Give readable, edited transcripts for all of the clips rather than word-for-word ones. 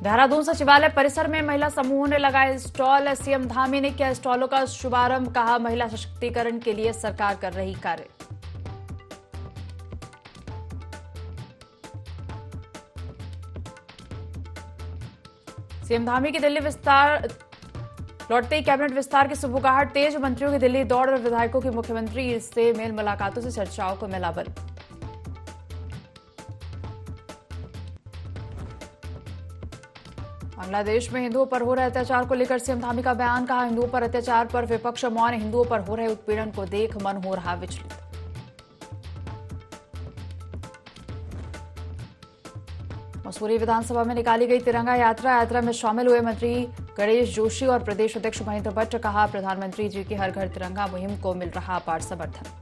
देहरादून सचिवालय परिसर में महिला समूहों ने लगाए स्टॉल। सीएम धामी ने किया स्टॉलों का शुभारंभ। कहा, महिला सशक्तिकरण के लिए सरकार कर रही कार्य। सीएम धामी की दिल्ली विस्तार लौटते ही कैबिनेट विस्तार की सुबुगाहट तेज। मंत्रियों की दिल्ली दौड़ और विधायकों की मुख्यमंत्री से मेल मुलाकातों से चर्चाओं को मिला बल। बांग्लादेश में हिंदुओं पर हो रहे अत्याचार को लेकर सीएम धामी का बयान। कहा, हिंदुओं पर अत्याचार पर विपक्ष मौन, हिंदुओं पर हो रहे उत्पीड़न को देख मन हो रहा विचलित। मसूरी विधानसभा में निकाली गई तिरंगा यात्रा। यात्रा में शामिल हुए मंत्री गणेश जोशी और प्रदेश अध्यक्ष महेंद्र भट्ट। कहा, प्रधानमंत्री जी की हर घर तिरंगा मुहिम को मिल रहा अपार समर्थन।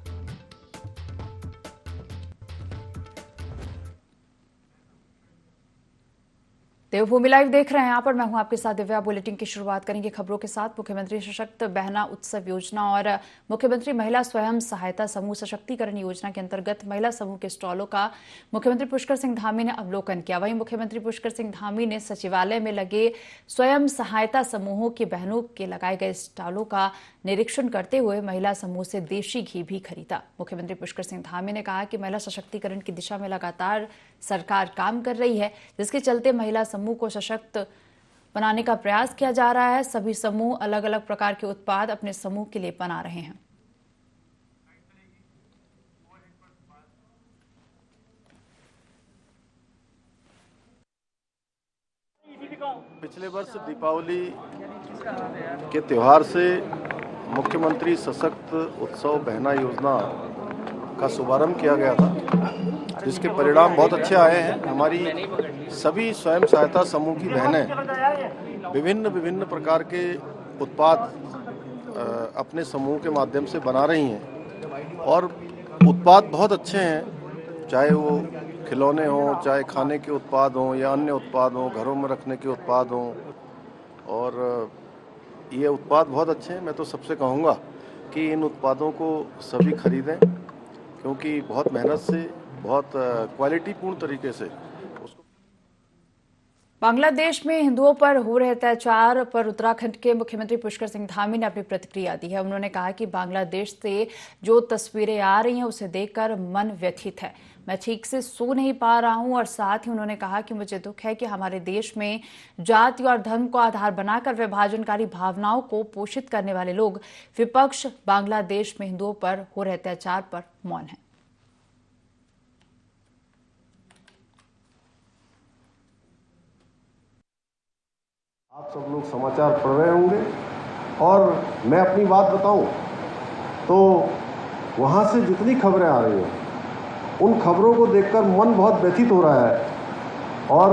देवभूमि लाइव देख रहे हैं यहाँ पर, मैं हूं आपके साथ दिव्या। बुलेटिन की शुरुआत करेंगे खबरों के साथ। मुख्यमंत्री सशक्त बहना उत्सव योजना और मुख्यमंत्री महिला स्वयं सहायता समूह सशक्तिकरण योजना के अंतर्गत महिला समूह के स्टॉलों का मुख्यमंत्री पुष्कर सिंह धामी ने अवलोकन किया। वहीं मुख्यमंत्री पुष्कर सिंह धामी ने सचिवालय में लगे स्वयं सहायता समूहों की बहनों के लगाए गए स्टॉलों का निरीक्षण करते हुए महिला समूह से देशी घी भी खरीदा। मुख्यमंत्री पुष्कर सिंह धामी ने कहा कि महिला सशक्तिकरण की दिशा में लगातार सरकार काम कर रही है, जिसके चलते महिला समूह को सशक्त बनाने का प्रयास किया जा रहा है। सभी समूह अलग अलग प्रकार के उत्पाद अपने समूह के लिए बना रहे हैं। पिछले वर्ष दीपावली के त्योहार से मुख्यमंत्री सशक्त उत्सव बहना योजना का शुभारंभ किया गया था, जिसके परिणाम बहुत अच्छे आए हैं। हमारी सभी स्वयं सहायता समूह की बहनें विभिन्न प्रकार के उत्पाद अपने समूह के माध्यम से बना रही हैं और उत्पाद बहुत अच्छे हैं, चाहे वो खिलौने हों, चाहे खाने के उत्पाद हों या अन्य उत्पाद हों, घरों में रखने के उत्पाद हों। और ये उत्पाद बहुत अच्छे हैं। मैं तो सबसे कहूँगा कि इन उत्पादों को सभी खरीदें, क्योंकि बहुत मेहनत से, बहुत क्वालिटीपूर्ण तरीके से उसको। बांग्लादेश में हिंदुओं पर हो रहे अत्याचार पर उत्तराखंड के मुख्यमंत्री पुष्कर सिंह धामी ने अपनी प्रतिक्रिया दी है। उन्होंने कहा कि बांग्लादेश से जो तस्वीरें आ रही हैं उसे देखकर मन व्यथित है। मैं ठीक से सो नहीं पा रहा हूं। और साथ ही उन्होंने कहा कि मुझे दुख है कि हमारे देश में जाति और धर्म को आधार बनाकर विभाजनकारी भावनाओं को पोषित करने वाले लोग विपक्ष बांग्लादेश में हिंदुओं पर हो रहे अत्याचार पर मौन है। आप सब लोग समाचार पढ़ रहे होंगे और मैं अपनी बात बताऊं तो वहां से जितनी खबरें आ रही हैं उन खबरों को देखकर मन बहुत व्यथित हो रहा है और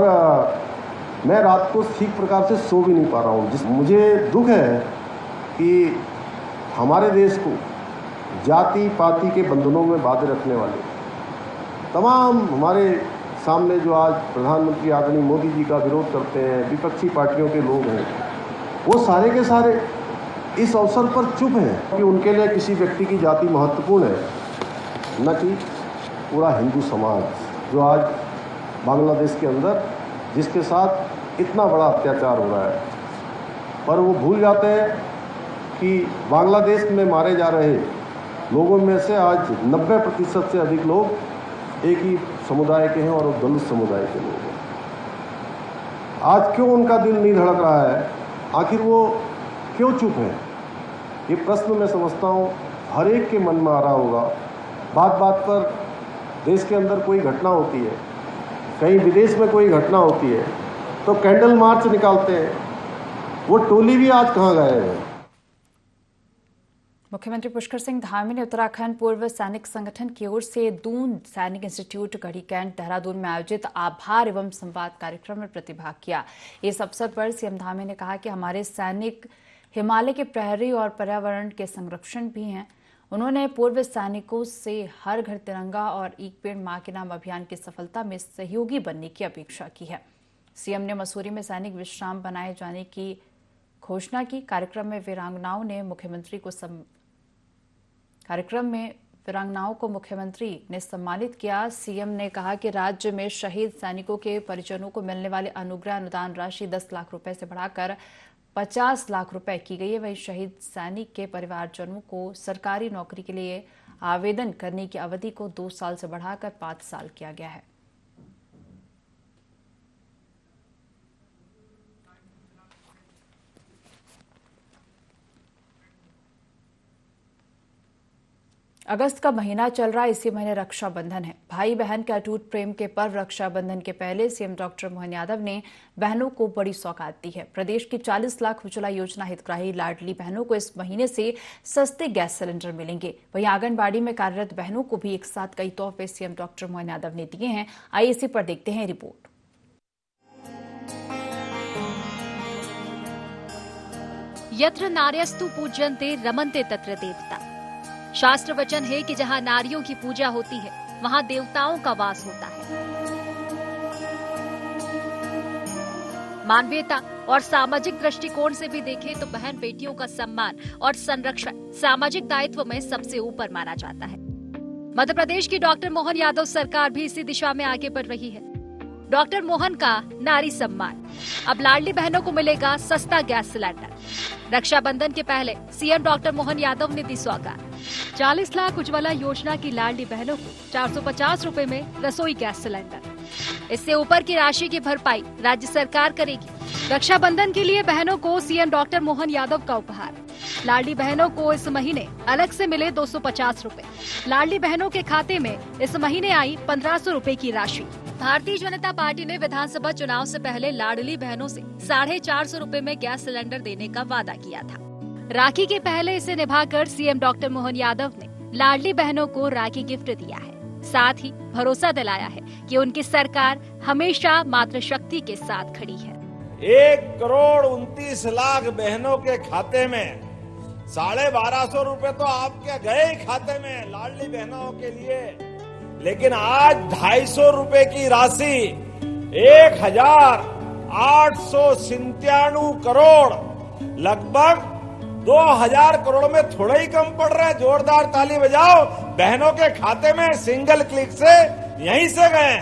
मैं रात को ठीक प्रकार से सो भी नहीं पा रहा हूं। मुझे दुख है कि हमारे देश को जाति पाति के बंधनों में बांधे रखने वाले तमाम हमारे सामने जो आज प्रधानमंत्री आदरणीय मोदी जी का विरोध करते हैं, विपक्षी पार्टियों के लोग हैं, वो सारे के सारे इस अवसर पर चुप हैं कि उनके लिए किसी व्यक्ति की जाति महत्वपूर्ण है, न कि पूरा हिंदू समाज जो आज बांग्लादेश के अंदर जिसके साथ इतना बड़ा अत्याचार हो रहा है। पर वो भूल जाते हैं कि बांग्लादेश में मारे जा रहे लोगों में से आज 90% से अधिक लोग एक ही समुदाय के हैं और वो दलित समुदाय के लोग हैं। आज क्यों उनका दिल नहीं धड़क रहा है? आखिर वो क्यों चुप हैं? ये प्रश्न मैं समझता हूँ हर एक के मन में आ रहा होगा। बात बात पर देश के अंदर कोई घटना होती है, कहीं विदेश में कोई घटना होती है तो कैंडल मार्च निकालते हैं। वो टोली भी आज कहाँ गए हैं? मुख्यमंत्री पुष्कर सिंह धामी ने उत्तराखंड पूर्व सैनिक संगठन की ओर से दून सैनिक इंस्टीट्यूट गढ़ी कैंट देहरादून में आयोजित आभार एवं संवाद कार्यक्रम में प्रतिभाग किया। इस अवसर पर सीएम धामी ने कहा कि हमारे सैनिक हिमालय के प्रहरी और पर्यावरण के संरक्षण भी हैं। उन्होंने पूर्व सैनिकों से हर घर तिरंगा और एक पेड़ मां के नाम अभियान की सफलता में सहयोगी बनने की अपेक्षा की है। सीएम ने मसूरी में सैनिक विश्राम बनाए जाने की घोषणा की। कार्यक्रम में वीरांगनाओं ने मुख्यमंत्री को वीरांगनाओं को मुख्यमंत्री ने सम्मानित किया। सीएम ने कहा कि राज्य में शहीद सैनिकों के परिजनों को मिलने वाले अनुग्रह अनुदान राशि 10 लाख रुपए से बढ़ाकर 50 लाख रुपए की गई है। वहीं शहीद सैनिक के परिवारजनों को सरकारी नौकरी के लिए आवेदन करने की अवधि को 2 साल से बढ़ाकर 5 साल किया गया है। अगस्त का महीना चल रहा है, इसी महीने रक्षाबंधन है। भाई बहन के अटूट प्रेम के पर्व रक्षाबंधन के पहले सीएम डॉक्टर मोहन यादव ने बहनों को बड़ी सौगात दी है। प्रदेश की 40 लाख उज्ज्वला योजना हितग्राही लाडली बहनों को इस महीने से सस्ते गैस सिलेंडर मिलेंगे। वहीं आंगनबाड़ी में कार्यरत बहनों को भी एक साथ कई तोहफे सीएम डॉक्टर मोहन यादव ने दिए हैं। आइए इसी पर देखते हैं रिपोर्ट। यत्र नार्यस्तु पूज्यन्ते रमन्ते तत्र देवता। शास्त्र वचन है कि जहाँ नारियों की पूजा होती है वहाँ देवताओं का वास होता है। मानवीयता और सामाजिक दृष्टिकोण से भी देखें तो बहन बेटियों का सम्मान और संरक्षण सामाजिक दायित्व में सबसे ऊपर माना जाता है। मध्य प्रदेश की डॉक्टर मोहन यादव सरकार भी इसी दिशा में आगे बढ़ रही है। डॉक्टर मोहन का नारी सम्मान, अब लाडली बहनों को मिलेगा सस्ता गैस सिलेंडर। रक्षाबंधन के पहले सीएम डॉक्टर मोहन यादव ने दी सौगात। 40 लाख उज्ज्वला योजना की लाडली बहनों को 450 रुपए में रसोई गैस सिलेंडर। इससे ऊपर की राशि की भरपाई राज्य सरकार करेगी। रक्षाबंधन के लिए बहनों को सीएम डॉक्टर मोहन यादव का उपहार। लाडली बहनों को इस महीने अलग से मिले 250 रुपए। लाडली बहनों के खाते में इस महीने आई 1500 रुपए की राशि। भारतीय जनता पार्टी ने विधानसभा चुनाव से पहले लाडली बहनों से 450 रुपए में गैस सिलेंडर देने का वादा किया था। राखी के पहले इसे निभाकर सीएम डॉक्टर मोहन यादव ने लाडली बहनों को राखी गिफ्ट दिया है। साथ ही भरोसा दिलाया है कि उनकी सरकार हमेशा मातृशक्ति के साथ खड़ी है। 1,29,00,000 बहनों के खाते में 1250 रुपए तो आपके गए खाते में लाडली बहनों के लिए, लेकिन आज 250 रुपए की राशि 1,897 करोड़, लगभग 2,000 करोड़ में थोड़ा ही कम पड़ रहा है। जोरदार ताली बजाओ, बहनों के खाते में सिंगल क्लिक से यहीं से गए।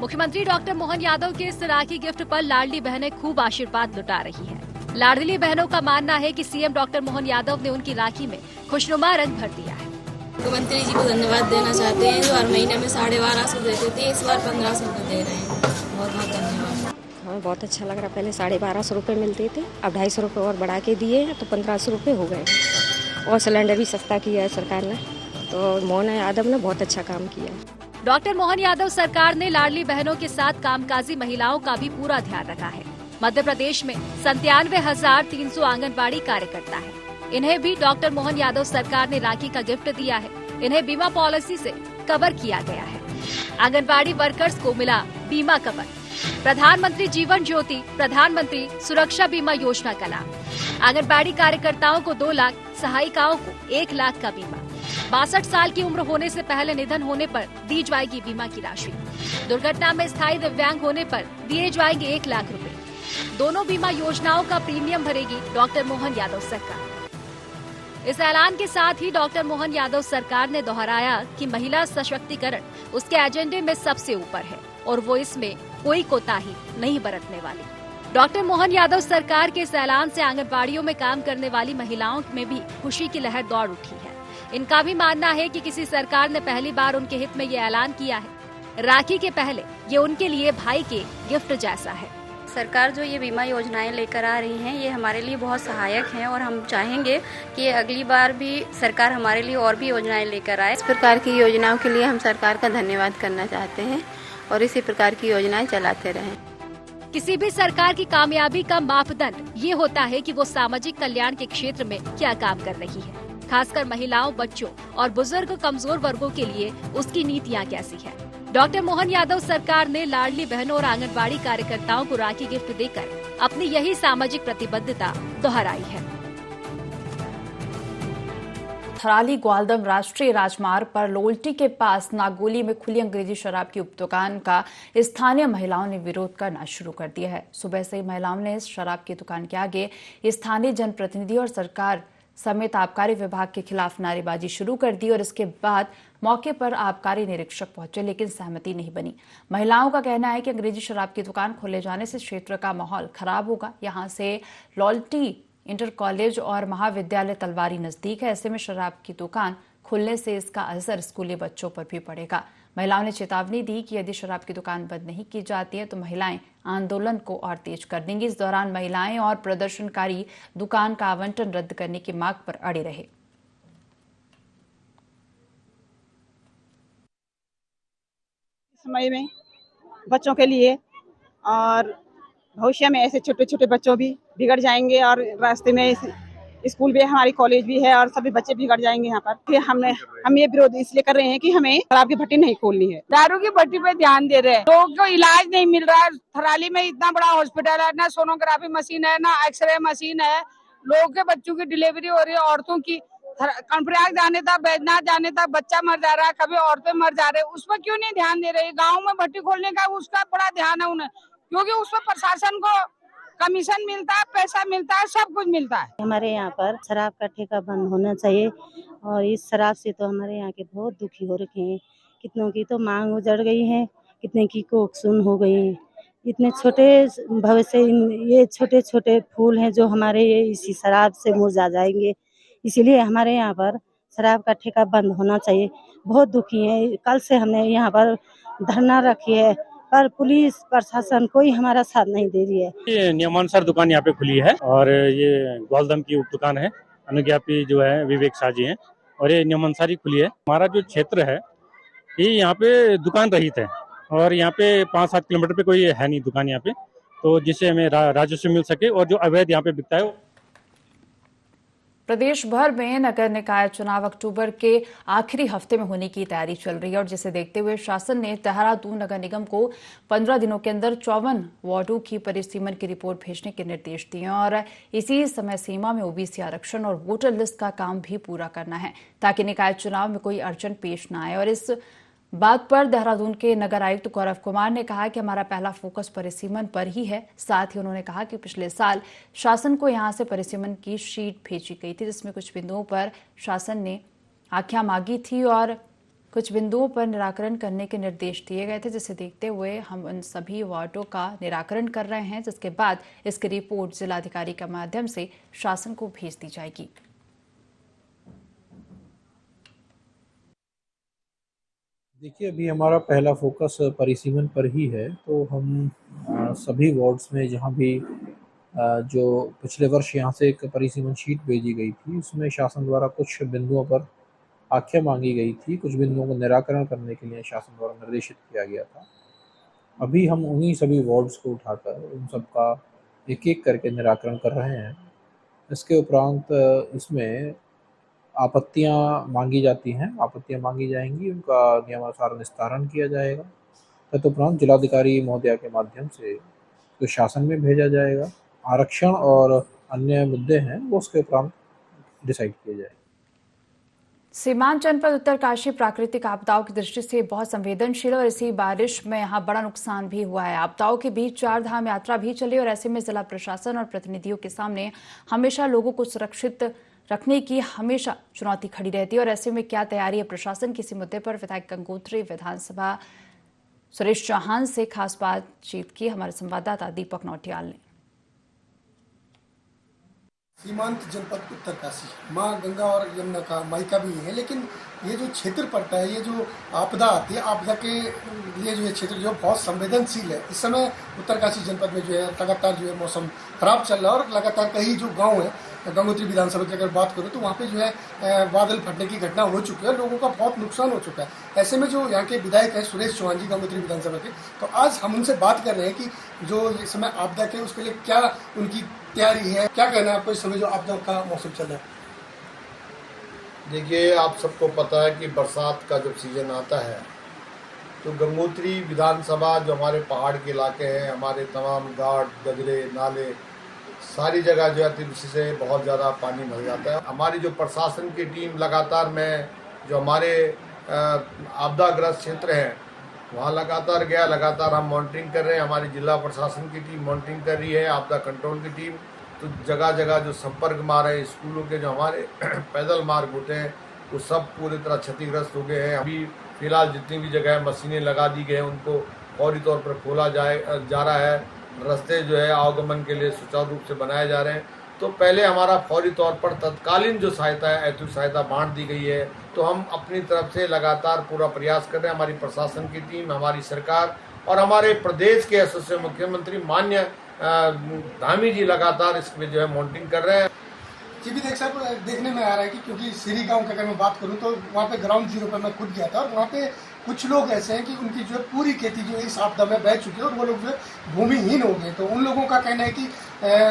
मुख्यमंत्री डॉक्टर मोहन यादव के इस राखी गिफ्ट पर लाडली बहनें खूब आशीर्वाद लुटा रही हैं। लाडली बहनों का मानना है कि सीएम डॉक्टर मोहन यादव ने उनकी राखी में खुशनुमा रंग भर दिया है। मुख्यमंत्री जी को धन्यवाद देना चाहते हैं जो हर महीने में 1250 देते थे, इस बार 1500 दे रहे हैं। बहुत बहुत धन्यवाद। हमें बहुत अच्छा लग रहा। पहले 1250 रुपये मिलते थे, अब 250 रुपये और बढ़ा के दिए हैं तो 1500 रुपये हो गए। और सिलेंडर भी सस्ता किया है सरकार ने, तो मोहन यादव ने बहुत अच्छा काम किया। डॉक्टर मोहन यादव सरकार ने लाडली बहनों के साथ कामकाजी महिलाओं का भी पूरा ध्यान रखा है। मध्य प्रदेश में 97,300 आंगनबाड़ी कार्यकर्ता है। इन्हें भी डॉक्टर मोहन यादव सरकार ने राखी का गिफ्ट दिया है। इन्हें बीमा पॉलिसी से कवर किया गया है। आंगनबाड़ी वर्कर्स को मिला बीमा कवर। प्रधानमंत्री जीवन ज्योति, प्रधानमंत्री सुरक्षा बीमा योजना का लाभ। आंगनबाड़ी कार्यकर्ताओं को 2 लाख, सहायिकाओं को 1 लाख का बीमा। 62 साल की उम्र होने से पहले निधन होने पर दी जाएगी बीमा की राशि। दुर्घटना में स्थायी दिव्यांग होने पर दिए जाएंगे 1 लाख रुपए। दोनों बीमा योजनाओं का प्रीमियम भरेगी डॉक्टर मोहन यादव सरकार। इस ऐलान के साथ ही डॉक्टर मोहन यादव सरकार ने दोहराया कि महिला सशक्तिकरण उसके एजेंडे में सबसे ऊपर है और वो इसमें कोई कोताही नहीं बरतने वाली। डॉक्टर मोहन यादव सरकार के इस ऐलान से आंगनबाड़ियों में काम करने वाली महिलाओं में भी खुशी की लहर दौड़ उठी है। इनका भी मानना है कि किसी सरकार ने पहली बार उनके हित में ये ऐलान किया है। राखी के पहले ये उनके लिए भाई के गिफ्ट जैसा है। सरकार जो ये बीमा योजनाएं लेकर आ रही हैं, ये हमारे लिए बहुत सहायक हैं और हम चाहेंगे कि अगली बार भी सरकार हमारे लिए और भी योजनाएं लेकर आए। इस प्रकार की योजनाओं के लिए हम सरकार का धन्यवाद करना चाहते हैं और इसी प्रकार की योजनाएं चलाते रहें। किसी भी सरकार की कामयाबी का मापदंड ये होता है कि वो सामाजिक कल्याण के क्षेत्र में क्या काम कर रही है, खासकर महिलाओं, बच्चों और बुजुर्ग कमजोर वर्गों के लिए उसकी नीतियाँ कैसी है। डॉक्टर मोहन यादव सरकार ने लाडली बहनों और आंगनबाड़ी कार्यकर्ताओं को राखी गिफ्ट देकर अपनी यही सामाजिक प्रतिबद्धता दोहराई है। थराली ग्वालदम राष्ट्रीय राजमार्ग पर लोल्टी के पास नागोली में खुली अंग्रेजी शराब की दुकान का स्थानीय महिलाओं ने विरोध करना शुरू कर दिया है। सुबह से ही महिलाओं ने इस शराब की दुकान के आगे स्थानीय जनप्रतिनिधि और सरकार समेत आबकारी विभाग के खिलाफ नारेबाजी शुरू कर दी और इसके बाद मौके पर आबकारी निरीक्षक पहुंचे, लेकिन सहमति नहीं बनी। महिलाओं का कहना है कि अंग्रेजी शराब की दुकान खोले जाने से क्षेत्र का माहौल खराब होगा। यहां से लॉल्टी इंटर कॉलेज और महाविद्यालय तलवारी नजदीक है। ऐसे में शराब की दुकान खुलने से इसका असर स्कूली बच्चों पर भी पड़ेगा। महिलाओं ने चेतावनी दी कि यदि शराब की दुकान बंद नहीं की जाती है तो महिलाएं आंदोलन को और तेज कर देंगी। इस दौरान महिलाएं और प्रदर्शनकारी दुकान का आवंटन रद्द करने की मांग पर अड़े रहे। समय में बच्चों के लिए और भविष्य में ऐसे छोटे छोटे बच्चों भी बिगड़ जाएंगे और रास्ते में स्कूल भी है, हमारी कॉलेज भी है और सभी बच्चे बिगड़ जाएंगे यहाँ पर। फिर हम ये विरोध इसलिए कर रहे हैं कि हमें शराब की भट्टी नहीं खोलनी है। दारू की भट्टी पे ध्यान दे रहे हैं, लोगों को इलाज नहीं मिल रहा है। थराली में इतना बड़ा हॉस्पिटल है, ना सोनोग्राफी मशीन है, ना एक्सरे मशीन है। लोगों के बच्चों की डिलीवरी हो रही है, औरतों की कर्णप्रयाग जाने था, बैजनाथ जाने था, बच्चा मर जा रहा है, कभी औरतें मर जा रहे हैं। उस पर क्यों नहीं ध्यान दे रही? गाँव में भट्टी खोलने का उसका बड़ा ध्यान है उन्हें, क्योंकि उस पर प्रशासन को कमीशन मिलता है, पैसा मिलता है, सब कुछ मिलता है। हमारे यहाँ पर शराब का ठेका बंद होना चाहिए और इस शराब से तो हमारे यहाँ के बहुत दुखी हो रखे हैं। कितनों की तो मांग उजड़ गई है, कितने की कोख सुन हो गई है। इतने छोटे भविष्य ये छोटे छोटे फूल हैं जो हमारे ये इसी शराब से मुरझा जाएंगे। इसीलिए हमारे यहाँ पर शराब का ठेका बंद होना चाहिए। बहुत दुखी है। कल से हमने यहाँ पर धरना रखी है पर पुलिस प्रशासन कोई हमारा साथ नहीं दे रही है। ये नियमानुसार दुकान यहाँ पे खुली है और ये ग्वालदम की उप दुकान है। अनुज्ञापी जो है विवेक शाह जी हैं और ये नियमानुसार ही खुली है। हमारा जो क्षेत्र है ये यहाँ पे दुकान रहित है और यहाँ पे 5-7 किलोमीटर पे कोई है नहीं दुकान यहाँ पे, तो जिससे हमें राजस्व मिल सके और जो अवैध यहाँ पे बिकता है। प्रदेश भर में नगर निकाय चुनाव अक्टूबर के आखिरी हफ्ते में होने की तैयारी चल रही है और जिसे देखते हुए शासन ने देहरादून नगर निगम को 15 दिनों के अंदर 54 वार्डों की परिसीमन की रिपोर्ट भेजने के निर्देश दिए और इसी समय सीमा में ओबीसी आरक्षण और वोटर लिस्ट का काम भी पूरा करना है ताकि निकाय चुनाव में कोई अड़चन पेश न आए। और इस बात पर देहरादून के नगर आयुक्त गौरव कुमार ने कहा कि हमारा पहला फोकस परिसीमन पर ही है। साथ ही उन्होंने कहा कि पिछले साल शासन को यहां से परिसीमन की शीट भेजी गई थी जिसमें कुछ बिंदुओं पर शासन ने आज्ञा मांगी थी और कुछ बिंदुओं पर निराकरण करने के निर्देश दिए गए थे, जिसे देखते हुए हम उन सभी वार्डों का निराकरण कर रहे हैं, जिसके बाद इसकी रिपोर्ट जिलाधिकारी के माध्यम से शासन को भेज दी जाएगी। देखिए, अभी हमारा पहला फोकस परिसीमन पर ही है, तो हम सभी वार्ड्स में जहां भी जो पिछले वर्ष यहां से एक परिसीमन शीट भेजी गई थी उसमें शासन द्वारा कुछ बिंदुओं पर आख्या मांगी गई थी, कुछ बिंदुओं को निराकरण करने के लिए शासन द्वारा निर्देशित किया गया था। अभी हम उन्हीं सभी वार्ड्स को उठाकर उन सबका एक एक करके निराकरण कर रहे हैं। इसके उपरांत इसमें आपत्तियां मांगी जाती हैं, आपत्तियां मांगी जाएंगी, उनका नियमानुसार निस्तारण किया जाएगा। तदुपरांत जिलाधिकारी महोदया के माध्यम से तो शासन में भेजा जाएगा। आरक्षण और अन्य मुद्दे हैं वो उसके उपरांत डिसाइड किए जाएंगे। सीमांत जनपद उत्तरकाशी प्राकृतिक आपदाओं की दृष्टि से बहुत संवेदनशील है और इसी बारिश में यहाँ बड़ा नुकसान भी हुआ है। आपदाओं के बीच 4 धाम यात्रा भी चली और ऐसे में जिला प्रशासन और प्रतिनिधियों के सामने हमेशा लोगों को सुरक्षित रखने की हमेशा चुनौती खड़ी रहती है। और ऐसे में क्या तैयारी है प्रशासन की, इसी मुद्दे पर विधायक गंगोत्री विधानसभा सुरेश चौहान से खास बातचीत की हमारे संवाददाता दीपक नौटियाल ने। सीमांत जनपद उत्तरकाशी माँ गंगा और यमुना का मायका भी है, लेकिन ये जो क्षेत्र पड़ता है, ये जो आपदा आती है, आपदा के लिए जो ये क्षेत्र जो बहुत संवेदनशील है। इस समय उत्तरकाशी जनपद में जो है लगातार जो है मौसम खराब चल रहा है और लगातार कई जो गांव है गंगोत्री विधानसभा की अगर बात करूँ तो वहाँ पे जो है बादल फटने की घटना हो चुकी है, लोगों का बहुत नुकसान हो चुका है। ऐसे में जो यहाँ के विधायक हैं सुरेश चौहान जी गंगोत्री विधानसभा के, तो आज हम उनसे बात कर रहे हैं कि जो इस समय आपदा के उसके लिए क्या उनकी तैयारी है, क्या कहना है आपको इस समय जो आपदा का मौसम चल रहा है। देखिए, आप सबको पता है कि बरसात का जब सीजन आता है तो गंगोत्री विधानसभा जो हमारे पहाड़ के इलाके हैं, हमारे तमाम घाट गजरे नाले सारी जगह जो अतिवृष्टि से बहुत ज़्यादा पानी भर जाता है। हमारी जो प्रशासन की टीम लगातार में जो हमारे आपदाग्रस्त क्षेत्र हैं वहाँ लगातार गया, लगातार हम मॉनिटरिंग कर रहे हैं। हमारी जिला प्रशासन की टीम मॉनिटरिंग कर रही है, आपदा कंट्रोल की टीम तो जगह जगह जो संपर्क मार्ग है, स्कूलों के जो हमारे पैदल मार्ग होते हैं वो सब पूरी तरह क्षतिग्रस्त हो गए हैं। अभी फिलहाल जितनी भी जगह मशीनें लगा दी गई हैं उनको फौरी तौर पर खोला जा रहा है। रास्ते जो है आवागमन के लिए सुचारू रूप से बनाए जा रहे हैं। तो पहले हमारा फौरी तौर पर तत्कालीन जो सहायता है, ऐसी सहायता बांट दी गई है। तो हम अपनी तरफ से लगातार पूरा प्रयास कर रहे हैं। हमारी प्रशासन की टीम, हमारी सरकार और हमारे प्रदेश के यशस्वी मुख्यमंत्री माननीय धामी जी लगातार इसमें जो है मॉनिटरिंग कर रहे हैं। जी भी देखने में आ रहा है कि क्योंकि सिरी गांव की अगर मैं बात करूं तो वहाँ पे ग्राउंड जीरो पर मैं खुद गया था और वहाँ पे कुछ लोग ऐसे हैं कि उनकी जो है पूरी खेती जो है इस आपदा में बह चुकी है और वो लोग जो है भूमिहीन हो गए। तो उन लोगों का कहना है कि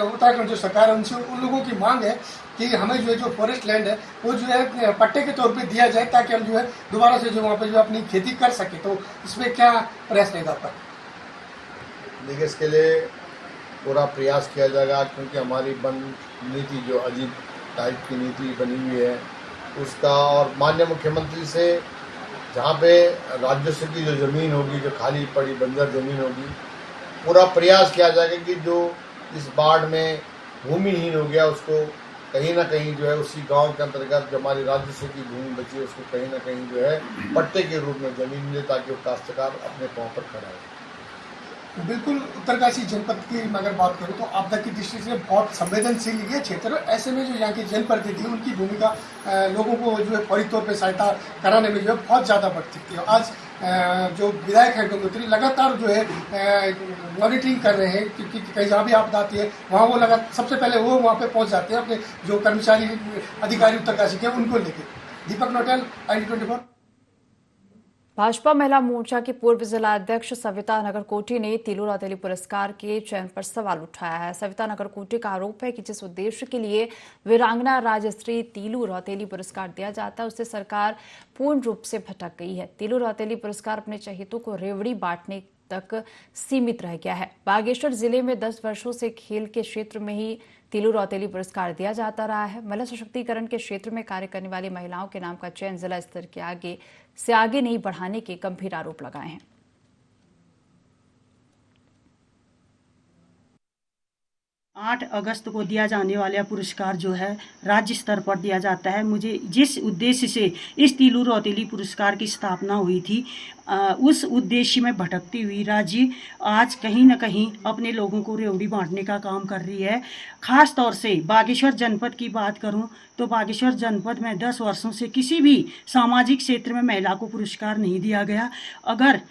उत्तराखंड जो सरकार है उनसे उन लोगों की मांग है कि हमें जो है जो फॉरेस्ट लैंड है वो जो है पट्टे के तौर पे दिया जाए ताकि हम जो है दोबारा से जो वहाँ पे जो अपनी खेती कर सके। तो इसमें क्या प्रयास रहेगा आपका? देखिए, इसके लिए पूरा प्रयास किया जाएगा क्योंकि हमारी वन नीति जो अजीब टाइप की नीति बनी हुई है उसका, और माननीय मुख्यमंत्री से जहाँ पे राजस्व की जो ज़मीन होगी, जो खाली पड़ी बंजर ज़मीन होगी, पूरा प्रयास किया जाएगा कि जो इस बाढ़ में भूमिहीन हो गया उसको कहीं ना कहीं जो है उसी गांव के अंतर्गत जो हमारी राजस्व की भूमि बची है उसको कहीं ना कहीं जो है पट्टे के रूप में ज़मीन मिले ताकि वो काश्तकार अपने पाँव पर खड़ा हो। बिल्कुल, उत्तरकाशी जनपद की अगर बात करूं तो आपदा की दृष्टि से बहुत संवेदनशील ये क्षेत्र। ऐसे में जो यहाँ के जनप्रतिनिधि उनकी भूमिका लोगों को जो है फौरी तौर पर सहायता कराने में जो है बहुत ज़्यादा बढ़ सकती है। आज जो विधायक है गंगोत्री लगातार जो है मॉनिटरिंग कर रहे हैं क्योंकि कहीं जहाँ भी आपदा आती है वहाँ वो सबसे पहले वो वहाँ पे पहुँच जाते हैं अपने जो कर्मचारी अधिकारी उत्तरकाशी के उनको लेके। दीपक नोटेल, ID24। भाजपा महिला मोर्चा की पूर्व जिला अध्यक्ष सविता नगरकोटी ने तीलू रौतेली पुरस्कार के चयन पर सवाल उठाया है। सविता नगरकोटी का आरोप है कि जिस उद्देश्य के लिए वीरांगना राजश्री तीलू रौतेली पुरस्कार दिया जाता है उससे सरकार पूर्ण रूप से भटक गई है। तीलू रौतेली पुरस्कार अपने चहेतों को रेवड़ी बांटने तक सीमित रह गया है। बागेश्वर जिले में 10 वर्षों से खेल के क्षेत्र में ही तीलू रौतेली पुरस्कार दिया जाता रहा है। महिला सशक्तिकरण के क्षेत्र में कार्य करने वाली महिलाओं के नाम का चयन जिला स्तर के आगे नहीं बढ़ाने के गंभीर आरोप लगाए हैं। 8 अगस्त को दिया जाने वाला पुरस्कार जो है राज्य स्तर पर दिया जाता है। मुझे जिस उद्देश्य से इस तीलू रौतेली पुरस्कार की स्थापना हुई थी उस उद्देश्य में भटकती हुई राज्य आज कहीं न कहीं अपने लोगों को रेवड़ी बांटने का काम कर रही है। खास तौर से बागेश्वर जनपद की बात करूं तो बागेश्वर जनपद में 10 वर्षों से किसी भी सामाजिक क्षेत्र में महिला को पुरस्कार नहीं दिया गया। अगर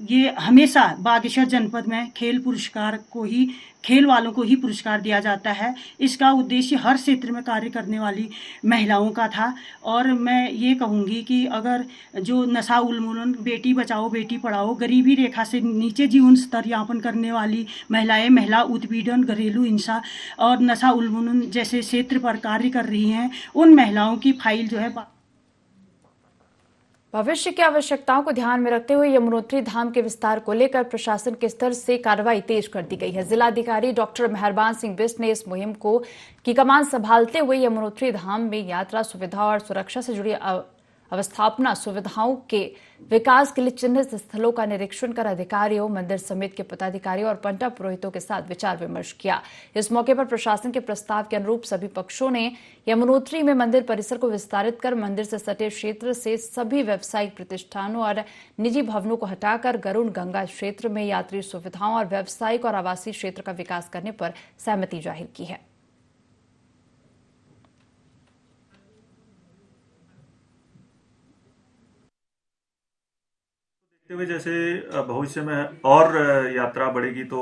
ये हमेशा बागेश्वर जनपद में खेल वालों को ही पुरस्कार दिया जाता है। इसका उद्देश्य हर क्षेत्र में कार्य करने वाली महिलाओं का था। और मैं ये कहूँगी कि अगर जो नशा उन्मूलन, बेटी बचाओ बेटी पढ़ाओ, गरीबी रेखा से नीचे जीवन स्तर यापन करने वाली महिलाएं, महिला उत्पीड़न, घरेलू हिंसा और नशा उन्मूलन जैसे क्षेत्र पर कार्य कर रही हैं, उन महिलाओं की फाइल जो है भविष्य की आवश्यकताओं को ध्यान में रखते हुए यमुनोत्री धाम के विस्तार को लेकर प्रशासन के स्तर से कार्रवाई तेज कर दी गई है। जिलाधिकारी डॉक्टर मेहरबान सिंह बिष्ट ने इस मुहिम की कमान संभालते हुए यमुनोत्री धाम में यात्रा सुविधा और सुरक्षा से जुड़ी अवस्थापना सुविधाओं के विकास के लिए चिन्हित स्थलों का निरीक्षण कर अधिकारियों, मंदिर समिति के पदाधिकारियों और पंटा पुरोहितों के साथ विचार विमर्श किया। इस मौके पर प्रशासन के प्रस्ताव के अनुरूप सभी पक्षों ने यमुनोत्री में मंदिर परिसर को विस्तारित कर मंदिर से सटे क्षेत्र से सभी व्यावसायिक प्रतिष्ठानों और निजी भवनों को हटाकर गरुड़ गंगा क्षेत्र में यात्री सुविधाओं और व्यावसायिक और आवासीय क्षेत्र का विकास करने पर सहमति जाहिर की है। हुए जैसे भविष्य में और यात्रा बढ़ेगी तो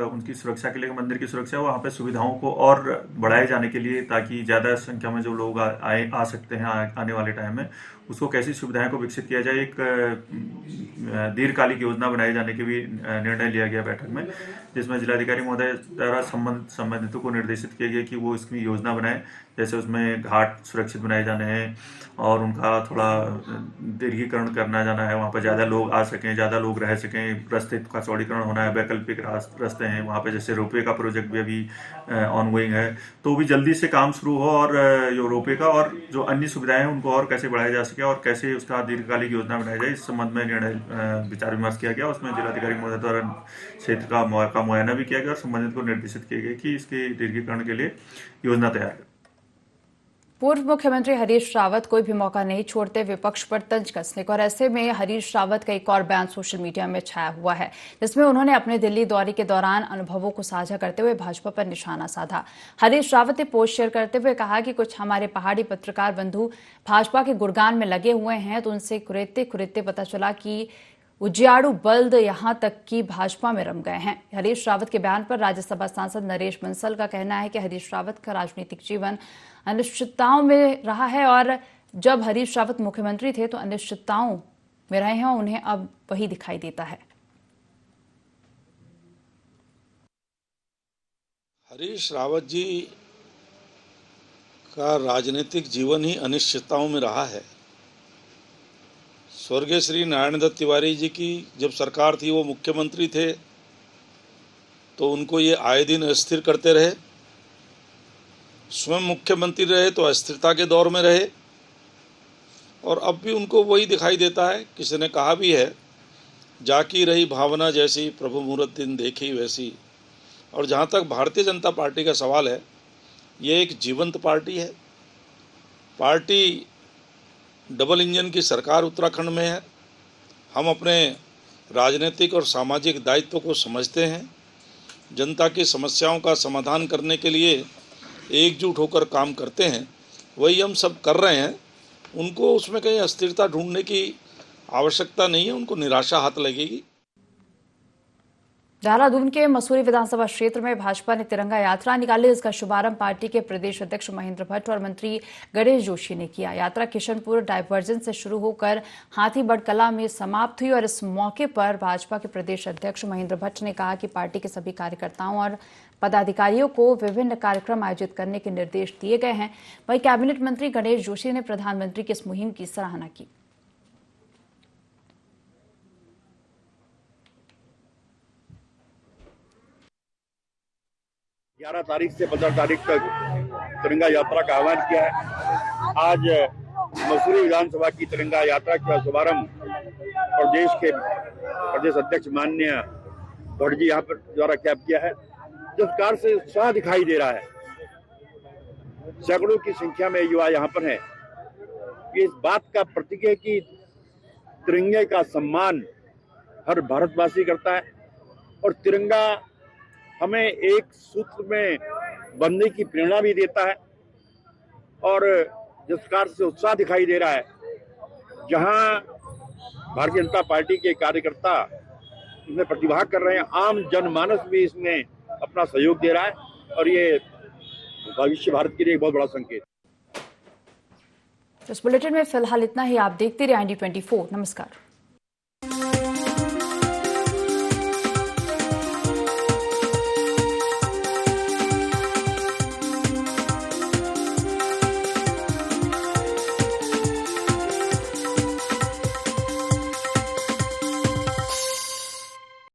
उनकी सुरक्षा के लिए, मंदिर की सुरक्षा, वहाँ पे सुविधाओं को और बढ़ाए जाने के लिए ताकि ज़्यादा संख्या में जो लोग आ सकते हैं आने वाले टाइम में, उसको कैसी सुविधाएं को विकसित किया जाए। एक दीर्घकालिक योजना बनाए जाने के भी निर्णय लिया गया बैठक में, जिसमें जिलाधिकारी महोदय द्वारा संबंधितों को निर्देशित किया गया कि वो इसकी योजना बनाए। जैसे उसमें घाट सुरक्षित बनाए जाने हैं और उनका थोड़ा दीर्घीकरण करना जाना है, वहाँ पर ज़्यादा लोग आ सकें, ज़्यादा लोग रह सकें, रास्ते का चौड़ीकरण होना है, वैकल्पिक रास्ते हैं वहाँ पे, जैसे रोपवे का प्रोजेक्ट भी अभी ऑनगोइंग है, तो भी जल्दी से काम शुरू हो और जो रोपवे का और जो अन्य सुविधाएं हैं उनको और कैसे बढ़ाया जा सके सके और कैसे उसका दीर्घकालिक योजना बनाई जाए, इस संबंध में निर्णय विचार विमर्श किया गया। उसमें जिलाधिकारी महोदय द्वारा क्षेत्र का मुआयना भी किया गया और संबंधित को निर्देशित किया गया कि इसके दीर्घीकरण के लिए योजना तैयार करें। पूर्व मुख्यमंत्री हरीश रावत कोई भी मौका नहीं छोड़ते विपक्ष पर तंज कसने को, और ऐसे में हरीश रावत का एक और बयान सोशल मीडिया में छाया हुआ है, जिसमें उन्होंने अपने दिल्ली दौरे के दौरान अनुभवों को साझा करते हुए भाजपा पर निशाना साधा। हरीश रावत ने पोस्ट शेयर करते हुए कहा कि कुछ हमारे पहाड़ी पत्रकार बंधु भाजपा के गुणगान में लगे हुए हैं तो उनसे कुरेदते पता चला कि उजियाड़ू बल्द यहां तक कि भाजपा में रम गए हैं। हरीश रावत के बयान पर राज्यसभा सांसद नरेश बंसल का कहना है कि हरीश रावत का राजनीतिक जीवन अनिश्चितताओं में रहा है और जब हरीश रावत मुख्यमंत्री थे तो अनिश्चितताओं में रहे हैं, उन्हें अब वही दिखाई देता है। हरीश रावत जी का राजनीतिक जीवन ही अनिश्चितताओं में रहा है। स्वर्गीय श्री नारायण दत्त तिवारी जी की जब सरकार थी, वो मुख्यमंत्री थे, तो उनको ये आए दिन अस्थिर करते रहे। स्वयं मुख्यमंत्री रहे तो अस्थिरता के दौर में रहे और अब भी उनको वही दिखाई देता है। किसी ने कहा भी है, जाकी रही भावना जैसी प्रभु मुहूर्त दिन देखी वैसी। और जहाँ तक भारतीय जनता पार्टी का सवाल है, ये एक जीवंत पार्टी है। पार्टी डबल इंजन की सरकार उत्तराखंड में है। हम अपने राजनीतिक और सामाजिक दायित्व को समझते हैं। जनता की समस्याओं का समाधान करने के लिए एकजुट होकर काम करते हैं, वही हम सब कर रहे हैं। उनको उसमें कहीं अस्थिरता ढूंढने की आवश्यकता नहीं है, उनको निराशा हाथ लगेगी। देहरादून के मसूरी विधानसभा क्षेत्र में भाजपा ने तिरंगा यात्रा निकाली। इसका शुभारंभ पार्टी के प्रदेश अध्यक्ष महेंद्र भट्ट और मंत्री गणेश जोशी ने किया। यात्रा किशनपुर डायवर्जन से शुरू होकर हाथीबड़ कला में समाप्त हुई और इस मौके पर भाजपा के प्रदेश अध्यक्ष महेंद्र भट्ट ने कहा कि पार्टी के सभी कार्यकर्ताओं और पदाधिकारियों को विभिन्न कार्यक्रम आयोजित करने के निर्देश दिए गए हैं। वहीं कैबिनेट मंत्री गणेश जोशी ने प्रधानमंत्री की इस मुहिम की सराहना की। 11 तारीख से 15 तारीख तक तिरंगा यात्रा का आह्वान किया है। आज मसूरी विधानसभा की तिरंगा यात्रा का शुभारंभ प्रदेश के प्रदेश अध्यक्ष माननीय भट्ट जी यहाँ पर द्वारा किया है। जिस प्रकार से उत्साह दिखाई दे रहा है, सैकड़ों की संख्या में युवा यहाँ पर हैं, ये इस बात का प्रतीक है कि तिरंगे का सम्मान हर भारतवासी करता है और तिरंगा हमें एक सूत्र में बंधने की प्रेरणा भी देता है। और जिस प्रकार से उत्साह दिखाई दे रहा है, जहां भारतीय जनता पार्टी के कार्यकर्ता इसमें प्रतिभाग कर रहे हैं, आम जनमानस भी इसमें अपना सहयोग दे रहा है और ये भविष्य भारत के लिए एक बहुत बड़ा संकेत। इस बुलेटिन में फिलहाल इतना ही। आप देखते रहिए IND24। नमस्कार।